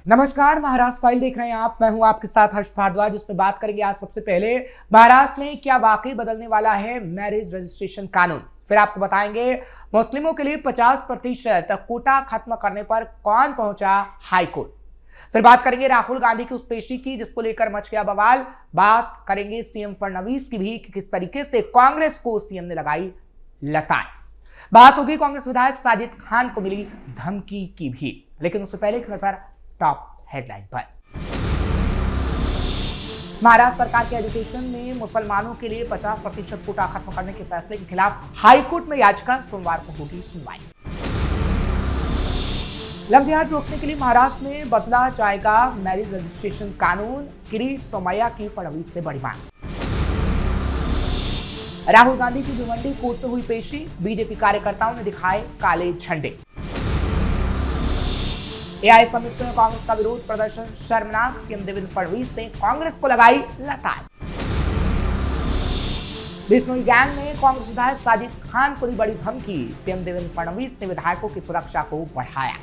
नमस्कार, महाराष्ट्र फाइल देख रहे हैं आप। मैं हूं आपके साथ हर्ष भारद्वाज। जिसमें बात करेंगे आज सबसे पहले महाराष्ट्र में क्या वाकई बदलने वाला है मैरिज रजिस्ट्रेशन कानून। फिर आपको बताएंगे मुस्लिमों के लिए 50% कोटा खत्म करने पर कौन पहुंचा हाईकोर्ट। फिर बात करेंगे राहुल गांधी की उस पेशी की जिसको लेकर मच गया बवाल। बात करेंगे सीएम फडणवीस की भी कि किस तरीके से कांग्रेस को सीएम ने लगाई लताड़। बात होगी कांग्रेस विधायक साजिद खान को मिली धमकी की भी। लेकिन उससे पहले एक नजर टॉप हेडलाइन पर। महाराष्ट्र सरकार के एजुकेशन में मुसलमानों के लिए 50% कोटा खत्म करने के फैसले के खिलाफ हाईकोर्ट में याचिका, सोमवार को होगी सुनवाई। लव जिहाद रोकने के लिए महाराष्ट्र में बदला जाएगा मैरिज रजिस्ट्रेशन कानून, किरीट सोमैया की फडणवीस से बड़ी मांग। राहुल गांधी की भिवंडी कोर्ट में हुई पेशी, बीजेपी कार्यकर्ताओं ने दिखाए काले झंडे। एआईएमआईएम में कांग्रेस का विरोध प्रदर्शन शर्मनाक, सीएम देवेंद्र फडणवीस ने कांग्रेस को लगाई लताड़। बिश्नोई गैंग ने कांग्रेस विधायक साजिद खान को दी बड़ी धमकी, सीएम देवेंद्र फडणवीस ने विधायकों की सुरक्षा को बढ़ाया।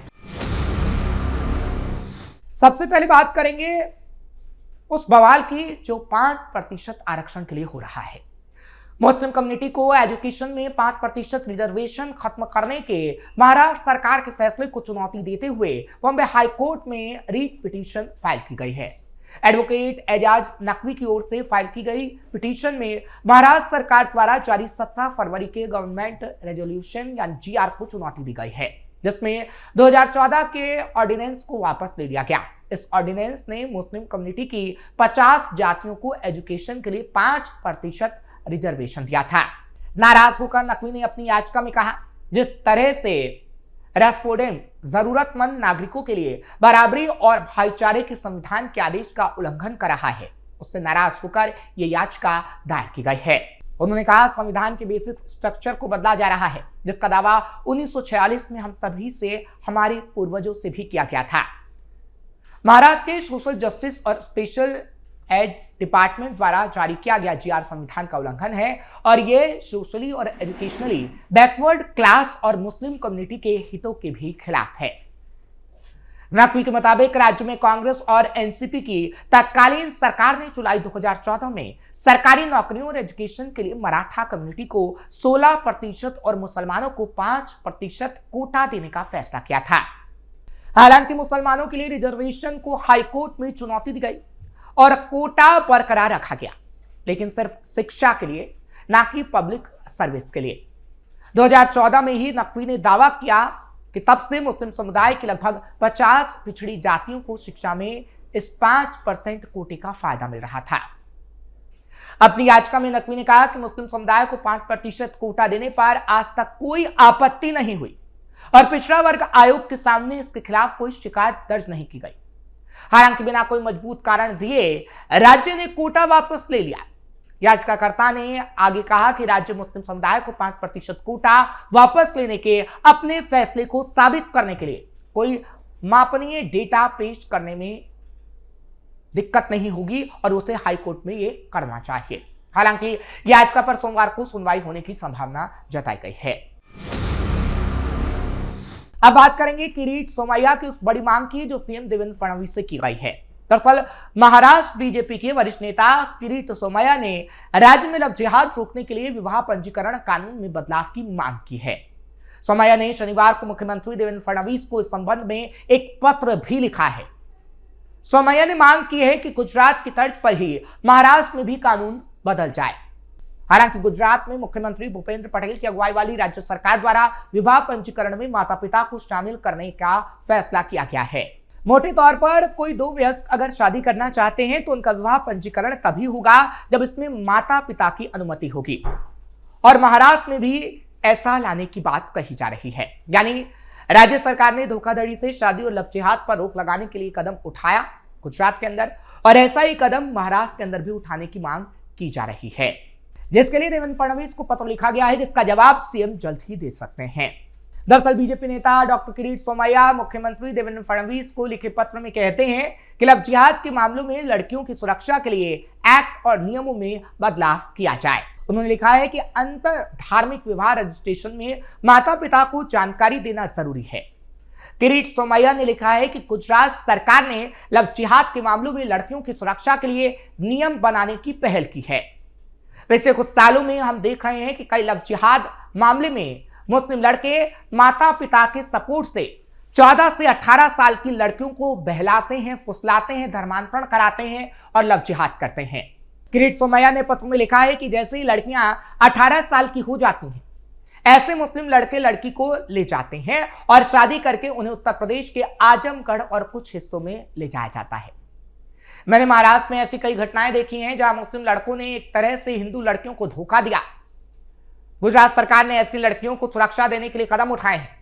सबसे पहले बात करेंगे उस बवाल की जो 5% आरक्षण के लिए हो रहा है। मुस्लिम कम्युनिटी को एजुकेशन में 5% रिजर्वेशन खत्म करने के महाराष्ट्र सरकार के फैसले को चुनौती देते हुए बॉम्बे हाईकोर्ट में रीट पिटीशन फाइल की गई है। एडवोकेट एजाज नकवी की ओर से फाइल की गई पिटीशन में महाराष्ट्र सरकार द्वारा जारी 17 फरवरी के गवर्नमेंट रेजोल्यूशन यानी जीआर को चुनौती दी गई है, जिसमें 2014 के ऑर्डिनेंस को वापस ले लिया गया। इस ऑर्डिनेंस ने मुस्लिम कम्युनिटी की 50 जातियों को एजुकेशन के लिए 5% रिजर्वेशन दिया था। नाराज होकर नकवी ने अपनी याचिका में कहा, जिस तरह से रेस्पोंडेंट जरूरतमंद नागरिकों के लिए बराबरी और भाईचारे के संविधान के आदेश का उल्लंघन कर रहा है, उससे नाराज होकर यह याचिका दायर की गई है। उन्होंने कहा, संविधान के बेसिक स्ट्रक्चर को बदला जा रहा है, जिसका दावा 1946 में हम सभी से, हमारे पूर्वजों से भी किया गया था। महाराष्ट्र के सोशल जस्टिस और स्पेशल एड डिपार्टमेंट द्वारा जारी किया गया जीआर संविधान का उल्लंघन है और यह सोशली और एजुकेशनली बैकवर्ड क्लास और मुस्लिम कम्युनिटी के हितों के भी खिलाफ है। नकवी के मुताबिक राज्य में कांग्रेस और एनसीपी की तत्कालीन सरकार ने जुलाई 2014 में सरकारी नौकरियों और एजुकेशन के लिए मराठा कम्युनिटी को 16% और मुसलमानों को 5% कोटा देने का फैसला किया था। हालांकि मुसलमानों के लिए रिजर्वेशन को हाईकोर्ट में चुनौती दी गई और कोटा बरकरार रखा गया, लेकिन सिर्फ शिक्षा के लिए, ना कि पब्लिक सर्विस के लिए। 2014 में ही नकवी ने दावा किया कि तब से मुस्लिम समुदाय की लगभग 50 पिछड़ी जातियों को शिक्षा में इस 5% कोटे का फायदा मिल रहा था। अपनी याचिका में नकवी ने कहा कि मुस्लिम समुदाय को 5% कोटा देने पर आज तक कोई आपत्ति नहीं हुई और पिछड़ा वर्ग आयोग के सामने इसके खिलाफ कोई शिकायत दर्ज नहीं की गई। हालांकि बिना कोई मजबूत कारण दिए राज्य ने कोटा वापस ले लिया। याचिकाकर्ता ने आगे कहा कि राज्य मुस्लिम समुदाय को 5% कोटा वापस लेने के अपने फैसले को साबित करने के लिए कोई मापनीय डेटा पेश करने में दिक्कत नहीं होगी और उसे हाईकोर्ट में यह करना चाहिए। हालांकि याचिका पर सोमवार को सुनवाई होने की संभावना जताई गई है। अब बात करेंगे किरीट सोमैया की उस बड़ी मांग की जो सीएम देवेंद्र फडणवीस से की गई है। दरअसल महाराष्ट्र बीजेपी के वरिष्ठ नेता किरीट सोमैया ने राज्य में लव जिहाद रोकने के लिए विवाह पंजीकरण कानून में बदलाव की मांग की है। सोमैया ने शनिवार को मुख्यमंत्री देवेंद्र फडणवीस को इस संबंध में एक पत्र भी लिखा है। सोमैया ने मांग की है कि गुजरात की तर्ज पर ही महाराष्ट्र में भी कानून बदल जाए। हालांकि गुजरात में मुख्यमंत्री भूपेंद्र पटेल की अगुवाई वाली राज्य सरकार द्वारा विवाह पंजीकरण में माता पिता को शामिल करने का फैसला किया गया है। मोटे तौर पर कोई दो वयस्क अगर शादी करना चाहते हैं तो उनका विवाह पंजीकरण तभी होगा जब इसमें माता पिता की अनुमति होगी और महाराष्ट्र में भी ऐसा लाने की बात कही जा रही है। यानी राज्य सरकार ने धोखाधड़ी से शादी और लव जिहाद पर रोक लगाने के लिए कदम उठाया गुजरात के अंदर, और ऐसा ही कदम महाराष्ट्र के अंदर भी उठाने की मांग की जा रही है, जिसके लिए देवेंद्र फडणवीस को पत्र लिखा गया है, जिसका जवाब सीएम जल्द ही दे सकते हैं। दरअसल बीजेपी नेता डॉक्टर किरीट सोमैया मुख्यमंत्री देवेंद्र फडणवीस को लिखे पत्र में कहते हैं कि लव जिहाद के मामलों में लड़कियों की सुरक्षा के लिए एक्ट और नियमों में बदलाव किया जाए। उन्होंने लिखा है कि अंतर धार्मिक विवाह रजिस्ट्रेशन में माता पिता को जानकारी देना जरूरी है। किरीट सोमैया ने लिखा है कि गुजरात सरकार ने लव जिहाद के मामलों में लड़कियों की सुरक्षा के लिए नियम बनाने की पहल की है। पिछले कुछ सालों में हम देख रहे हैं कि कई लव जिहाद मामले में मुस्लिम लड़के माता पिता के सपोर्ट से 14 से 18 साल की लड़कियों को बहलाते हैं, फुसलाते हैं, धर्मांतरण कराते हैं और लव जिहाद करते हैं। किरीट सोमैया ने पत्र में लिखा है कि जैसे ही लड़कियां 18 साल की हो जाती हैं, ऐसे मुस्लिम लड़के लड़की को ले जाते हैं और शादी करके उन्हें उत्तर प्रदेश के आजमगढ़ और कुछ हिस्सों में ले जाया जाता है। मैंने महाराष्ट्र में ऐसी कई घटनाएं देखी हैं जहां मुस्लिम लड़कों ने एक तरह से हिंदू लड़कियों को धोखा दिया। गुजरात सरकार ने ऐसी लड़कियों को सुरक्षा देने के लिए कदम उठाए हैं।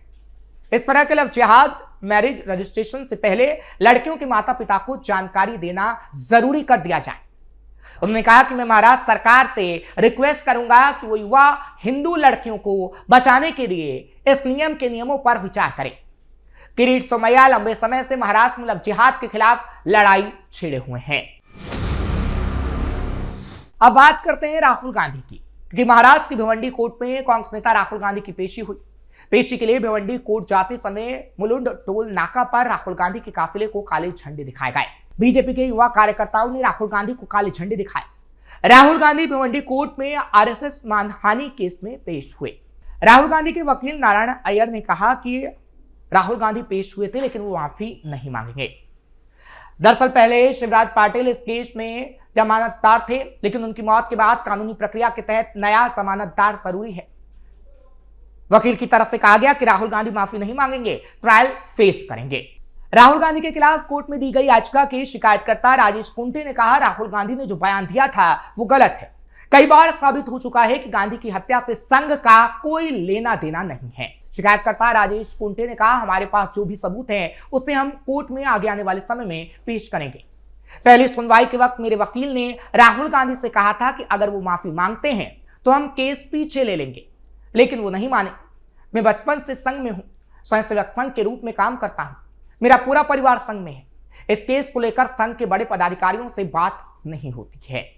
इस तरह के लव जिहाद मैरिज रजिस्ट्रेशन से पहले लड़कियों के माता पिता को जानकारी देना जरूरी कर दिया जाए। उन्होंने कहा कि मैं महाराष्ट्र सरकार से रिक्वेस्ट करूंगा कि वो युवा हिंदू लड़कियों को बचाने के लिए इस नियम के नियमों पर विचार करें। किरीट सोमैया लंबे समय से महाराष्ट्र में लव जिहाद के खिलाफ लड़ाई छेड़े हुए हैं। अब बात करते हैं राहुल गांधी की, क्योंकि महाराष्ट्र की भिवंडी कोर्ट में कांग्रेस नेता राहुल गांधी की पेशी हुई। पेशी के लिए भिवंडी कोर्ट जाते समय मुलुंड टोल नाका पर राहुल गांधी के काफिले को काले झंडे दिखाए गए। बीजेपी के युवा कार्यकर्ताओं ने राहुल गांधी को काले झंडे दिखाए। राहुल गांधी भिवंडी कोर्ट में आरएसएस मानहानि केस में पेश हुए। राहुल गांधी के वकील नारायण अय्यर ने कहा कि राहुल गांधी पेश हुए थे लेकिन वो माफी नहीं मांगेंगे। दरअसल पहले शिवराज पाटिल इस केस में जमानतदार थे, लेकिन उनकी मौत के बाद कानूनी प्रक्रिया के तहत नया जमानतदार जरूरी है। वकील की तरफ से कहा गया कि राहुल गांधी माफी नहीं मांगेंगे, ट्रायल फेस करेंगे। राहुल गांधी के खिलाफ कोर्ट में दी गई याचिका के शिकायतकर्ता राजेश कुंटे ने कहा, राहुल गांधी ने जो बयान दिया था वो गलत है। कई बार साबित हो चुका है कि गांधी की हत्या से संघ का कोई लेना देना नहीं है। शिकायतकर्ता राजेश कुंटे ने कहा, हमारे पास जो भी सबूत हैं उसे हम कोर्ट में आगे आने वाले समय में पेश करेंगे। पहली सुनवाई के वक्त मेरे वकील ने राहुल गांधी से कहा था कि अगर वो माफी मांगते हैं तो हम केस पीछे ले लेंगे, लेकिन वो नहीं माने। मैं बचपन से संघ में हूं, स्वयंसेवक संघ के रूप में काम करता हूं, मेरा पूरा परिवार संघ में है। इस केस को लेकर संघ के बड़े पदाधिकारियों से बात नहीं होती है।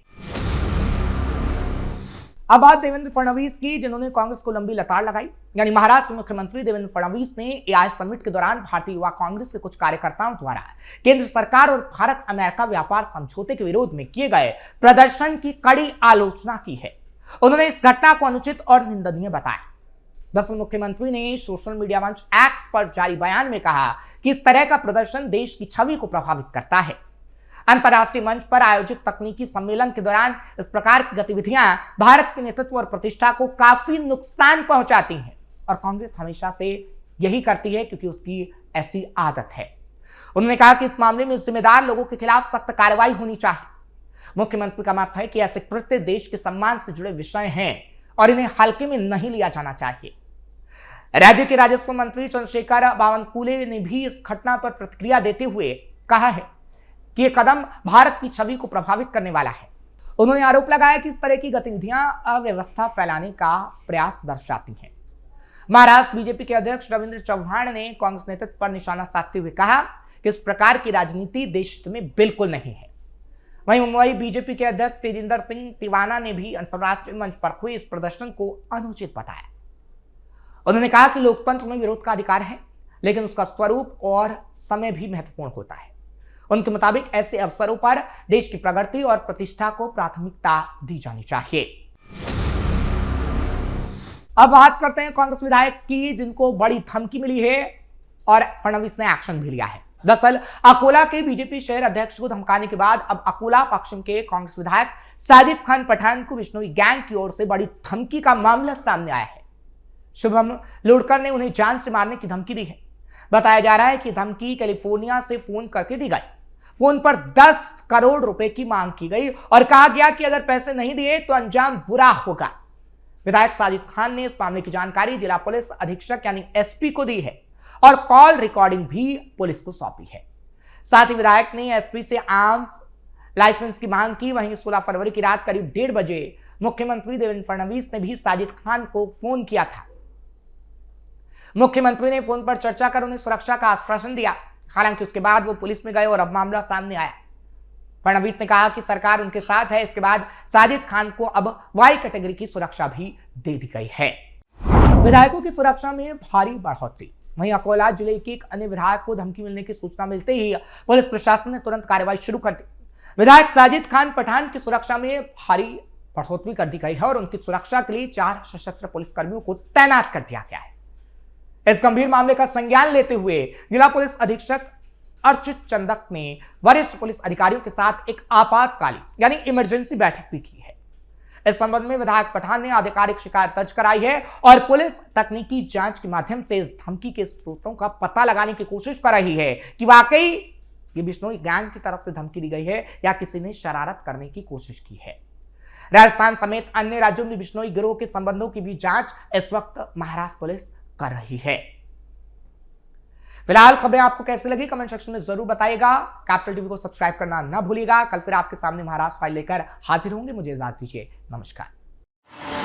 अब बात देवेंद्र फडणवीस की, जिन्होंने कांग्रेस को लंबी लताड़ लगाई। यानी महाराष्ट्र के मुख्यमंत्री देवेंद्र फडणवीस ने एआई समिट के दौरान भारतीय युवा कांग्रेस के कुछ कार्यकर्ताओं द्वारा केंद्र सरकार और भारत अमेरिका व्यापार समझौते के विरोध में किए गए प्रदर्शन की कड़ी आलोचना की है। उन्होंने इस घटना को अनुचित और निंदनीय बताया। दरअसल मुख्यमंत्री ने सोशल मीडिया मंच एक्स पर जारी बयान में कहा कि इस तरह का प्रदर्शन देश की छवि को प्रभावित करता है। अंतर्राष्ट्रीय मंच पर आयोजित तकनीकी सम्मेलन के दौरान इस प्रकार की गतिविधियां भारत के नेतृत्व और प्रतिष्ठा को काफी नुकसान पहुंचाती हैं और कांग्रेस हमेशा से यही करती है क्योंकि उसकी ऐसी आदत है। उन्होंने कहा कि इस मामले में जिम्मेदार लोगों के खिलाफ सख्त कार्रवाई होनी चाहिए। मुख्यमंत्री का मत है कि ऐसे कृत्य देश के सम्मान से जुड़े विषय हैं और इन्हें हल्के में नहीं लिया जाना चाहिए। राज्य के राजस्व मंत्री चंद्रशेखर बावनकुले ने भी इस घटना पर प्रतिक्रिया देते हुए कहा है कि यह कदम भारत की छवि को प्रभावित करने वाला है। उन्होंने आरोप लगाया कि इस तरह की गतिविधियां अव्यवस्था फैलाने का प्रयास दर्शाती हैं। महाराष्ट्र बीजेपी के अध्यक्ष रविंद्र चव्हाण ने कांग्रेस नेतृत्व पर निशाना साधते हुए कहा कि इस प्रकार की राजनीति देश में बिल्कुल नहीं है। वहीं मुंबई बीजेपी के अध्यक्ष तेजिंदर सिंह तिवाना ने भी अंतर्राष्ट्रीय मंच पर हुए इस प्रदर्शन को अनुचित बताया। उन्होंने कहा कि लोकतंत्र में विरोध का अधिकार है, लेकिन उसका स्वरूप और समय भी महत्वपूर्ण होता है। उनके मुताबिक ऐसे अवसरों पर देश की प्रगति और प्रतिष्ठा को प्राथमिकता दी जानी चाहिए। अब बात करते हैं कांग्रेस विधायक की, जिनको बड़ी धमकी मिली है और फडणवीस ने एक्शन भी लिया है। दरअसल अकोला के बीजेपी शहर अध्यक्ष को धमकाने के बाद अब अकोला पश्चिम के कांग्रेस विधायक साजिद खान पठान को बिश्नोई गैंग की ओर से बड़ी धमकी का मामला सामने आया है। शुभम लुड़कर ने उन्हें जान से मारने की धमकी दी है। बताया जा रहा है कि धमकी कैलिफोर्निया से फोन करके दी गई। फोन पर 10 करोड़ रुपए की मांग की गई और कहा गया कि अगर पैसे नहीं दिए तो अंजाम बुरा होगा। विधायक साजिद खान ने इस मामले की जानकारी जिला पुलिस अधीक्षक यानी एसपी को दी है और कॉल रिकॉर्डिंग भी पुलिस को सौंपी है। साथ ही विधायक ने एसपी से आर्म्स लाइसेंस की मांग की। वहीं 16 फरवरी की रात करीब 1:30 बजे मुख्यमंत्री देवेंद्र फडणवीस ने भी साजिद खान को फोन किया था। मुख्यमंत्री ने फोन पर चर्चा कर उन्हें सुरक्षा का आश्वासन दिया। हालांकि उसके बाद वो पुलिस में गए और अब मामला सामने आया। फडणवीस ने कहा कि सरकार उनके साथ है। इसके बाद साजिद खान को अब वाई कैटेगरी की सुरक्षा भी दे दी गई है। विधायकों की सुरक्षा में भारी बढ़ोतरी। वहीं अकोला जिले के एक अन्य विधायक को धमकी मिलने की सूचना मिलते ही पुलिस प्रशासन ने तुरंत कार्रवाई शुरू कर दी। विधायक साजिद खान पठान की सुरक्षा में भारी बढ़ोतरी कर दी गई है और उनकी सुरक्षा के लिए 4 सशस्त्र पुलिसकर्मियों को तैनात कर दिया गया है। इस गंभीर मामले का संज्ञान लेते हुए जिला पुलिस अधीक्षक अर्चित चंदक ने वरिष्ठ पुलिस अधिकारियों के साथ एक आपातकालीन यानी इमरजेंसी बैठक भी की है। इस संबंध में विधायक पठान ने आधिकारिक शिकायत दर्ज कराई है और पुलिस तकनीकी जांच के माध्यम से इस धमकी के स्रोतों का पता लगाने की कोशिश कर रही है कि वाकई ये बिश्नोई गैंग की तरफ से धमकी दी गई है या किसी ने शरारत करने की कोशिश की है। राजस्थान समेत अन्य राज्यों में बिश्नोई गिरोह के संबंधों की भी जांच इस वक्त महाराष्ट्र पुलिस कर रही है। फिलहाल खबरें आपको कैसी लगी कमेंट सेक्शन में जरूर बताइएगा। कैपिटल टीवी को सब्सक्राइब करना ना भूलिएगा। कल फिर आपके सामने महाराष्ट्र फाइल लेकर हाजिर होंगे। मुझे इजाजत दीजिए। नमस्कार।